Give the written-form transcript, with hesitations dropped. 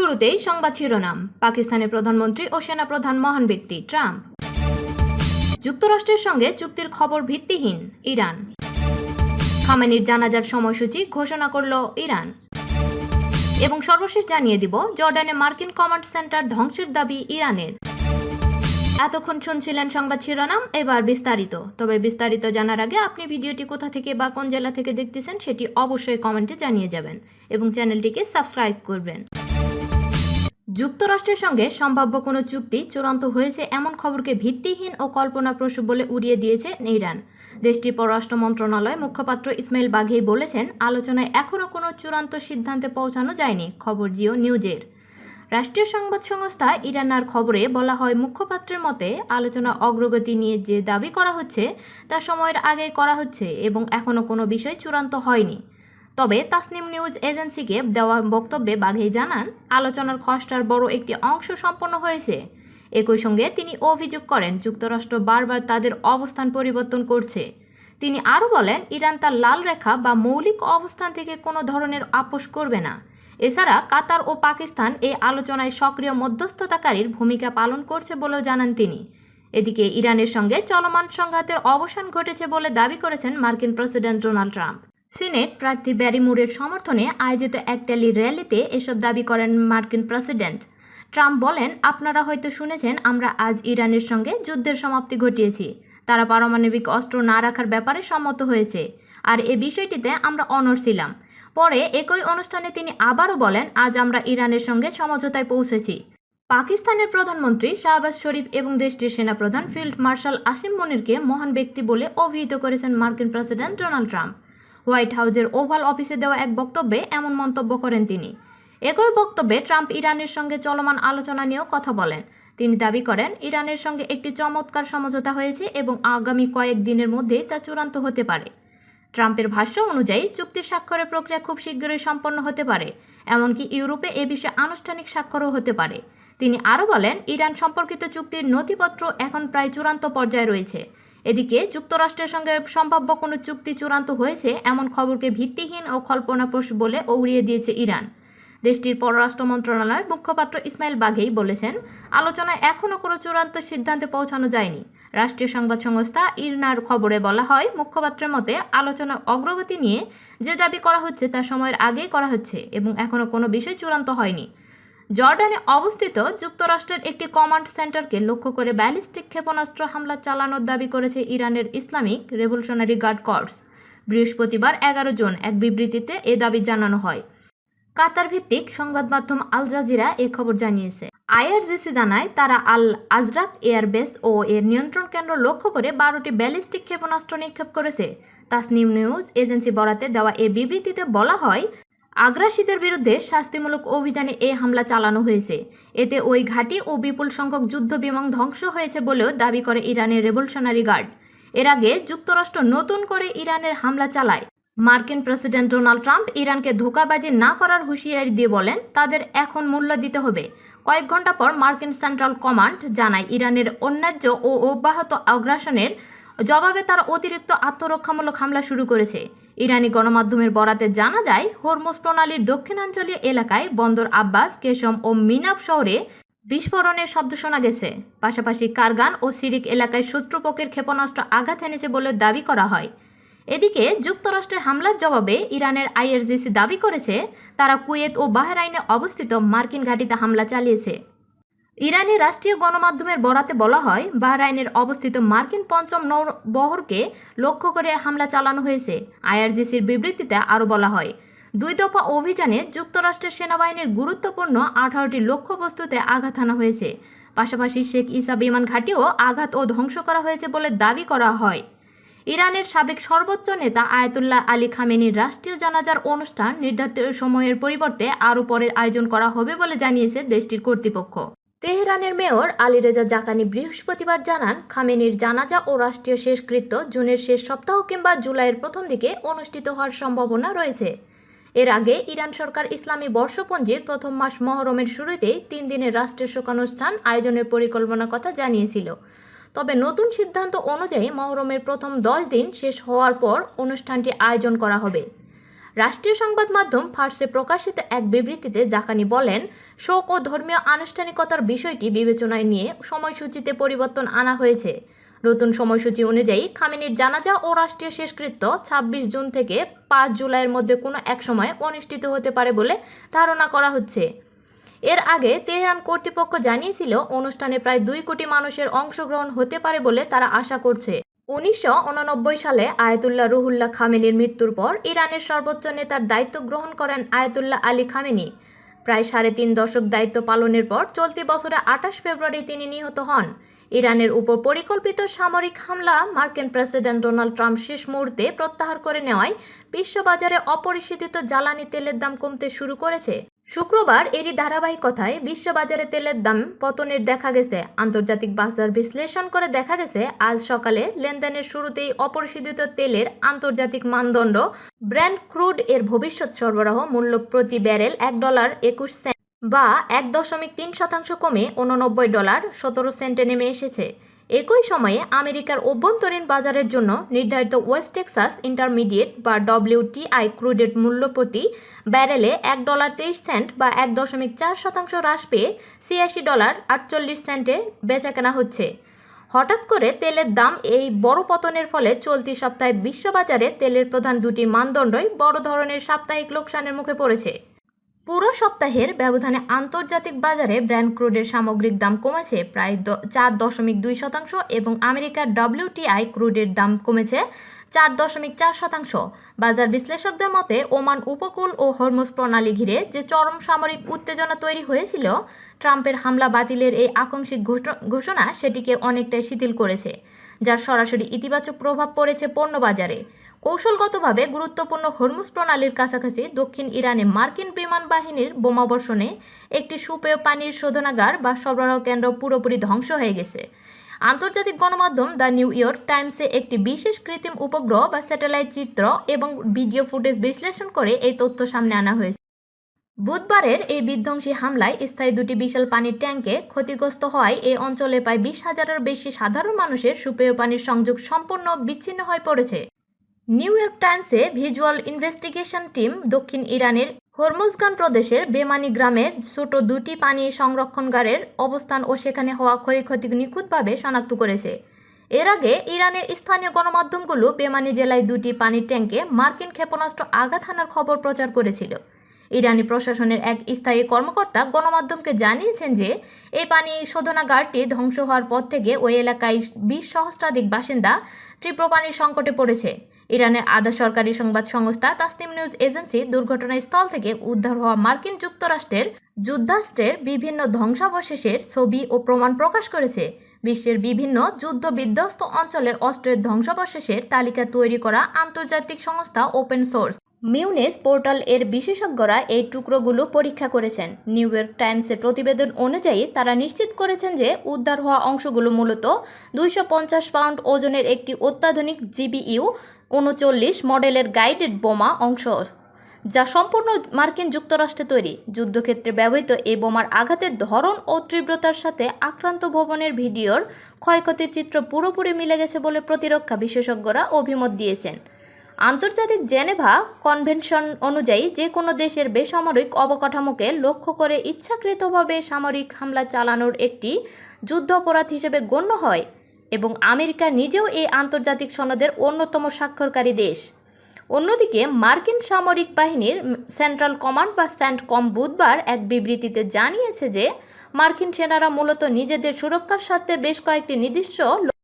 শুরুতেই সংবাদ শিরোনাম। পাকিস্তানের প্রধানমন্ত্রী ও সেনাপ্রধান মহান ব্যক্তি ট্রাম্প। যুক্তরাষ্ট্রের সঙ্গে চুক্তির খবর ভিত্তিহীন ইরান। খামেনির জানাজার সময়সূচি ঘোষণা করল ইরান। এবং সর্বশেষ জানিয়ে দিব জর্ডানে মার্কিন কমান্ড সেন্টার ধ্বংসের দাবি ইরানের। এতক্ষণ শুনছিলেন সংবাদ শিরোনাম, এবার বিস্তারিত। তবে বিস্তারিত জানার আগে আপনি ভিডিওটি কোথা থেকে বা কোন জেলা থেকে দেখতেছেন সেটি অবশ্যই কমেন্টে জানিয়ে যাবেন এবং চ্যানেলটিকে সাবস্ক্রাইব করবেন। যুক্তরাষ্ট্রের সঙ্গে সম্ভাব্য কোনো চুক্তি চূড়ান্ত হয়েছে এমন খবরকে ভিত্তিহীন ও কল্পনাপ্রসূ বলে উড়িয়ে দিয়েছে ইরান। দেশটির পররাষ্ট্র মন্ত্রণালয় মুখপাত্র ইসমাইল বাঘেই বলেছেন, আলোচনায় এখনও কোনো চূড়ান্ত সিদ্ধান্তে পৌঁছানো যায়নি। খবর জিও নিউজের। রাষ্ট্রীয় সংবাদ সংস্থা ইরানার খবরে বলা হয়, মুখপাত্রের মতে আলোচনা অগ্রগতি নিয়ে যে দাবি করা হচ্ছে তা সময়ের আগেই করা হচ্ছে এবং এখনও কোনো বিষয় চূড়ান্ত হয়নি। তবে তাসনিম নিউজ এজেন্সিকে দেওয়া বক্তব্যে বাঘেই জানান, আলোচনার খসড়ার বড় একটি অংশ সম্পন্ন হয়েছে। একই সঙ্গে তিনি অভিযোগ করেন, যুক্তরাষ্ট্র বারবার তাদের অবস্থান পরিবর্তন করছে। তিনি আরও বলেন, ইরান তার লাল রেখা বা মৌলিক অবস্থান থেকে কোনো ধরনের আপোস করবে না। এছাড়া কাতার ও পাকিস্তান এই আলোচনায় সক্রিয় মধ্যস্থতাকারীর ভূমিকা পালন করছে বলেও জানান তিনি। এদিকে ইরানের সঙ্গে চলমান সংঘাতের অবসান ঘটেছে বলে দাবি করেছেন মার্কিন প্রেসিডেন্ট ডোনাল্ড ট্রাম্প। সিনেট প্রার্থী ব্যারি মুরের সমর্থনে আয়োজিত এক র্যালিতে এসব দাবি করেন মার্কিন প্রেসিডেন্ট। ট্রাম্প বলেন, আপনারা হয়তো শুনেছেন, আমরা আজ ইরানের সঙ্গে যুদ্ধের সমাপ্তি ঘটিয়েছি। তারা পারমাণবিক অস্ত্র না রাখার ব্যাপারে সম্মত হয়েছে, আর এ বিষয়টিতে আমরা অনড় ছিলাম। পরে একই অনুষ্ঠানে তিনি আবারও বলেন, আজ আমরা ইরানের সঙ্গে সমঝোতায় পৌঁছেছি। পাকিস্তানের প্রধানমন্ত্রী শাহবাজ শরীফ এবং দেশটির সেনাপ্রধান ফিল্ড মার্শাল আসিম মনিরকে মহান ব্যক্তি বলে অভিহিত করেছেন মার্কিন প্রেসিডেন্ট ডোনাল্ড ট্রাম্প। হোয়াইট হাউসের ওভাল অফিসে দেওয়া এক বক্তব্যে এমন মন্তব্য করেন তিনি। একই বক্তব্যে ট্রাম্প ইরানের সঙ্গে চলমান আলোচনা নিয়েও কথা বলেন। তিনি দাবি করেন, ইরানের সঙ্গে একটি চমৎকার সমঝোতা হয়েছে এবং আগামী কয়েক দিনের মধ্যেই তা চূড়ান্ত হতে পারে। ট্রাম্পের ভাষ্য অনুযায়ী চুক্তি স্বাক্ষরের প্রক্রিয়া খুব শীঘ্রই সম্পন্ন হতে পারে, এমনকি ইউরোপে এ বিষয়ে আনুষ্ঠানিক স্বাক্ষরও হতে পারে। তিনি আরও বলেন, ইরান সম্পর্কিত চুক্তির নথিপত্র এখন প্রায় চূড়ান্ত পর্যায়ে রয়েছে। এদিকে যুক্তরাষ্ট্রের সঙ্গে সম্ভাব্য কোনো চুক্তি চূড়ান্ত হয়েছে এমন খবরকে ভিত্তিহীন ও কল্পনাপ্রসূ বলে উড়িয়ে দিয়েছে ইরান। দেশটির পররাষ্ট্র মন্ত্রণালয় মুখপাত্র ইসমাইল বাঘেই বলেছেন, আলোচনায় এখনও কোনো চূড়ান্ত সিদ্ধান্তে পৌঁছানো যায়নি। রাষ্ট্রীয় সংবাদ সংস্থা ইরনার খবরে বলা হয়, মুখপাত্রের মতে আলোচনার অগ্রগতি নিয়ে যে দাবি করা হচ্ছে তা সময়ের আগেই করা হচ্ছে এবং এখনও কোনো বিষয় চূড়ান্ত হয়নি। জর্ডানে অবস্থিত যুক্তরাষ্ট্রের একটি কমান্ড সেন্টারকে লক্ষ্য করে ব্যালিস্টিক ক্ষেপণাস্ত্র হামলা চালানোর দাবি করেছে ইরানের ইসলামিক রেভলিউশনারি গার্ড কর্পস। বৃহস্পতিবার 11 জুন এক বিবৃতিতে এ দাবি জানানো হয়। কাতার ভিত্তিক সংবাদ মাধ্যম আল জাজিরা এ খবর জানিয়েছে। আইআরজিসি জানায়, তারা আল আজরাক এয়ারবেস ও এর নিয়ন্ত্রণ কেন্দ্র লক্ষ্য করে 12টি ব্যালিস্টিক ক্ষেপণাস্ত্র নিক্ষেপ করেছে। তাসনিম নিউজ এজেন্সি বরাতে দেওয়া এ বিবৃতিতে বলা হয়, আগ্রাসীদের বিরুদ্ধে শাস্তিমূলক অভিযানে এই হামলা চালানো হয়েছে। এতে ওই ঘাঁটি ও বিপুল সংখ্যক যুদ্ধ বিমান ধ্বংস হয়েছে বলেও দাবি করে ইরানের রেভলিউশনারি গার্ড। এর আগে যুক্তরাষ্ট্র নতুন করে ইরানের হামলা চালায়। মার্কিন প্রেসিডেন্ট ডোনাল্ড ট্রাম্প ইরানকে ধোঁকাবাজি না করার হুঁশিয়ারি দিয়ে বলেন, তাদের এখন মূল্য দিতে হবে। কয়েক ঘন্টা পর মার্কিন সেন্ট্রাল কমান্ড জানায়, ইরানের অন্যায্য ও অব্যাহত আগ্রাসনের জবাবে তারা অতিরিক্ত আত্মরক্ষামূলক হামলা শুরু করেছে। ইরানি গণমাধ্যমের বরাতে জানা যায়, হরমুজ প্রণালীর দক্ষিণাঞ্চলীয় এলাকায় বন্দর আব্বাস, কেশম ও মিনাব শহরে বিস্ফোরণের শব্দ শোনা গেছে। পাশাপাশি কারগান ও সিরিক এলাকায় শত্রুপক্ষের ক্ষেপণাস্ত্র আঘাত এনেছে বলে দাবি করা হয়। এদিকে যুক্তরাষ্ট্রের হামলার জবাবে ইরানের আইআরজিসি দাবি করেছে, তারা কুয়েত ও বাহরাইনে অবস্থিত মার্কিন ঘাঁটিতে হামলা চালিয়েছে। ইরানি রাষ্ট্রীয় গণমাধ্যমের বরাতে বলা হয়, বাহরাইনের অবস্থিত মার্কিন পঞ্চম নৌবহরকে লক্ষ্য করে হামলা চালানো হয়েছে। আইআরজিসির বিবৃতিতে আরও বলা হয়, 2 দফা অভিযানে যুক্তরাষ্ট্রের সেনাবাহিনীর গুরুত্বপূর্ণ 18টি লক্ষ্যবস্তুতে আঘাত হানা হয়েছে। পাশাপাশি শেখ ইসা বিমান ঘাঁটিও আঘাত ও ধ্বংস করা হয়েছে বলে দাবি করা হয়। ইরানের সাবেক সর্বোচ্চ নেতা আয়াতুল্লাহ আলী খামেনির রাষ্ট্রীয় জানাজার অনুষ্ঠান নির্ধারিত সময়ের পরিবর্তে আরও পরে আয়োজন করা হবে বলে জানিয়েছে দেশটির কর্তৃপক্ষ। তেহরানের মেয়র আলীরেজা জাকানি বৃহস্পতিবার জানান, খামেনির জানাজা ও রাষ্ট্রীয় শেষকৃত্য জুনের শেষ সপ্তাহ কিংবা জুলাইয়ের প্রথম দিকে অনুষ্ঠিত হওয়ার সম্ভাবনা রয়েছে। এর আগে ইরান সরকার ইসলামী বর্ষপঞ্জির প্রথম মাস মহরমের শুরুতেই 3 দিনের রাষ্ট্রীয় শোকানুষ্ঠান আয়োজনের পরিকল্পনার কথা জানিয়েছিল। তবে নতুন সিদ্ধান্ত অনুযায়ী মহরমের প্রথম 10 দিন শেষ হওয়ার পর অনুষ্ঠানটি আয়োজন করা হবে। রাষ্ট্রীয় সংবাদ মাধ্যম ফার্সে প্রকাশিত এক বিবৃতিতে জাকানি বলেন, শোক ও ধর্মীয় আনুষ্ঠানিকতার বিষয়টি বিবেচনায় নিয়ে সময়সূচিতে পরিবর্তন আনা হয়েছে। নতুন সময়সূচি অনুযায়ী খামেনির জানাজা ও রাষ্ট্রীয় শেষকৃত্য ২৬ জুন থেকে ৫ জুলাইয়ের মধ্যে কোনো এক সময় অনুষ্ঠিত হতে পারে বলে ধারণা করা হচ্ছে। এর আগে তেহরান কর্তৃপক্ষ জানিয়েছিল অনুষ্ঠানে প্রায় ২ কোটি মানুষের অংশগ্রহণ হতে পারে বলে তারা আশা করছে। ১৯৮৯ সালে আয়াতুল্লাহ রুহুল্লাহ খামেনির মৃত্যুর পর ইরানের সর্বোচ্চ নেতার দায়িত্ব গ্রহণ করেন আয়াতুল্লাহ আলী খামেনি। প্রায় ৩.৫ দশক দায়িত্ব পালনের পর চলতি বছরে ২৮ ফেব্রুয়ারি তিনি নিহত হন। ইরানের উপর পরিকল্পিত সামরিক হামলা মার্কিন প্রেসিডেন্ট ডোনাল্ড ট্রাম্প শেষ মুহূর্তে প্রত্যাহার করে নেওয়ায় বিশ্ববাজারে অপরিশোধিত জ্বালানি তেলের দাম কমতে শুরু করেছে। শুক্রবার এরই ধারাবাহিকতায় বিশ্ববাজারে তেলের দাম পতনের দেখা গেছে। আন্তর্জাতিক বাজার বিশ্লেষণ করে দেখা গেছে আজ সকালে লেনদেনের শুরুতেই অপরিশোধিত তেলের আন্তর্জাতিক মানদণ্ড ব্রেন্ট ক্রুড এর ভবিষ্যৎ সরবরাহ মূল্য প্রতি ব্যারেল $১.২১ বা ১.৩% কমে $৮৯.১৭ নেমে এসেছে। একই সময়ে আমেরিকার অভ্যন্তরীণ বাজারের জন্য নির্ধারিত ওয়েস্ট টেক্সাস ইন্টারমিডিয়েট বা WTI ক্রুডের মূল্য প্রতি ব্যারেলে $১.২৩ বা ১.৪% হ্রাস পেয়ে $৮৬.৪৮ বেচাকেনা হচ্ছে। হঠাৎ করে তেলের দাম এই বড় পতনের ফলে চলতি সপ্তাহে বিশ্ববাজারে তেলের প্রধান দুটি মানদণ্ডই বড় ধরনের সাপ্তাহিক লোকসানের মুখে পড়েছে। পুরো সপ্তাহের ব্যবধানে আন্তর্জাতিক বাজারে ব্রেন্ট ক্রুডের সামগ্রিক দাম কমেছে প্রায় ৪.২% এবং আমেরিকার WTI ক্রুডের দাম কমেছে ৪.৪%। বাজার বিশ্লেষকদের মতে ওমান উপকূল ও হরমুজ প্রণালী ঘিরে যে চরম সামরিক উত্তেজনা তৈরি হয়েছিল, ট্রাম্পের হামলা বাতিলের এই আংশিক ঘোষণা সেটিকে অনেকটাই শিথিল করেছে, যার সরাসরি ইতিবাচক প্রভাব পড়েছে পণ্য বাজারে। কৌশলগতভাবে গুরুত্বপূর্ণ হরমুজ প্রণালীর কাছাকাছি দক্ষিণ ইরানে মার্কিন বিমান বাহিনীর বোমাবর্ষণে একটি সুপেয় পানির শোধনাগার বা সরবরাহ কেন্দ্র পুরোপুরি ধ্বংস হয়ে গেছে। আন্তর্জাতিক গণমাধ্যম দ্য নিউ ইয়র্ক টাইমসে একটি বিশেষ কৃত্রিম উপগ্রহ বা স্যাটেলাইট চিত্র এবং ভিডিও ফুটেজ বিশ্লেষণ করে এই তথ্য সামনে আনা হয়েছে। বুধবারের এই বিধ্বংসী হামলায় স্থায়ী দুটি বিশাল পানির ট্যাঙ্কে ক্ষতিগ্রস্ত হওয়ায় এই অঞ্চলে প্রায় ২০,০০০-এর বেশি সাধারণ মানুষের সুপেয় পানির সংযোগ সম্পূর্ণ বিচ্ছিন্ন হয়ে পড়েছে। নিউ ইয়র্ক টাইমসে ভিজুয়াল ইনভেস্টিগেশন টিম দক্ষিণ ইরানের হরমুজগান প্রদেশের বেমানি গ্রামের ছোট দুটি পানি সংরক্ষণগারের অবস্থান ও সেখানে হওয়া ক্ষয়ক্ষতি নিখুঁতভাবে শনাক্ত করেছে। এর আগে ইরানের স্থানীয় গণমাধ্যমগুলো বেমানি জেলায় দুটি পানির ট্যাঙ্কে মার্কিন ক্ষেপণাস্ত্র আঘাত হানার খবর প্রচার করেছিল। ইরানি প্রশাসনের এক স্থায়ী কর্মকর্তা গণমাধ্যমকে জানিয়েছেন যে এই পানি শোধনাগারটি ধ্বংস হওয়ার পর থেকে ওই এলাকায় ২০ সহস্রাধিক বাসিন্দা তীব্র পানির সংকটে পড়েছে। ইরানের আধা সরকারি সংবাদ সংস্থা তাসনিম নিউজ এজেন্সি দুর্ঘটনাস্থল থেকে উদ্ধার হওয়া মার্কিন যুক্তরাষ্ট্রের যুদ্ধাস্ত্রের বিভিন্ন ধ্বংসাবশেষের ছবি ও প্রমাণ প্রকাশ করেছে। বিশ্বের বিভিন্ন যুদ্ধ বিধ্বস্ত অঞ্চলের অস্ত্রের ধ্বংসাবশেষের তালিকা তৈরি করা আন্তর্জাতিক সংস্থা ওপেন সোর্স মিউনেস পোর্টাল এর বিশেষজ্ঞরা এই টুকরোগুলো পরীক্ষা করেছেন। নিউ ইয়র্ক টাইমসের প্রতিবেদন অনুযায়ী তারা নিশ্চিত করেছেন যে উদ্ধার হওয়া অংশগুলো মূলত ২৫০ পাউন্ড ওজনের একটি অত্যাধুনিক GBU-39 মডেলের গাইডেড বোমা অংশ, যা সম্পূর্ণ মার্কিন যুক্তরাষ্ট্রে তৈরি। যুদ্ধক্ষেত্রে ব্যবহৃত এই বোমার আঘাতের ধরন ও তীব্রতার সাথে আক্রান্ত ভবনের ভিডিওর ক্ষয়ক্ষতির চিত্র পুরোপুরি মিলে গেছে বলে প্রতিরক্ষা বিশেষজ্ঞরা অভিমত দিয়েছেন। আন্তর্জাতিক জেনেভা কনভেনশন অনুযায়ী যে কোনো দেশের বেসামরিক অবকাঠামোকে লক্ষ্য করে ইচ্ছাকৃতভাবে সামরিক হামলা চালানোর একটি যুদ্ধাপরাধ হিসেবে গণ্য হয় এবং আমেরিকা নিজেও এই আন্তর্জাতিক সনদের অন্যতম স্বাক্ষরকারী দেশ। অন্যদিকে মার্কিন সামরিক বাহিনীর সেন্ট্রাল কমান্ড বা সেন্টকম বুধবার এক বিবৃতিতে জানিয়েছে যে মার্কিন সেনারা মূলত নিজেদের সুরক্ষার স্বার্থে বেশ কয়েকটি নির্দিষ্ট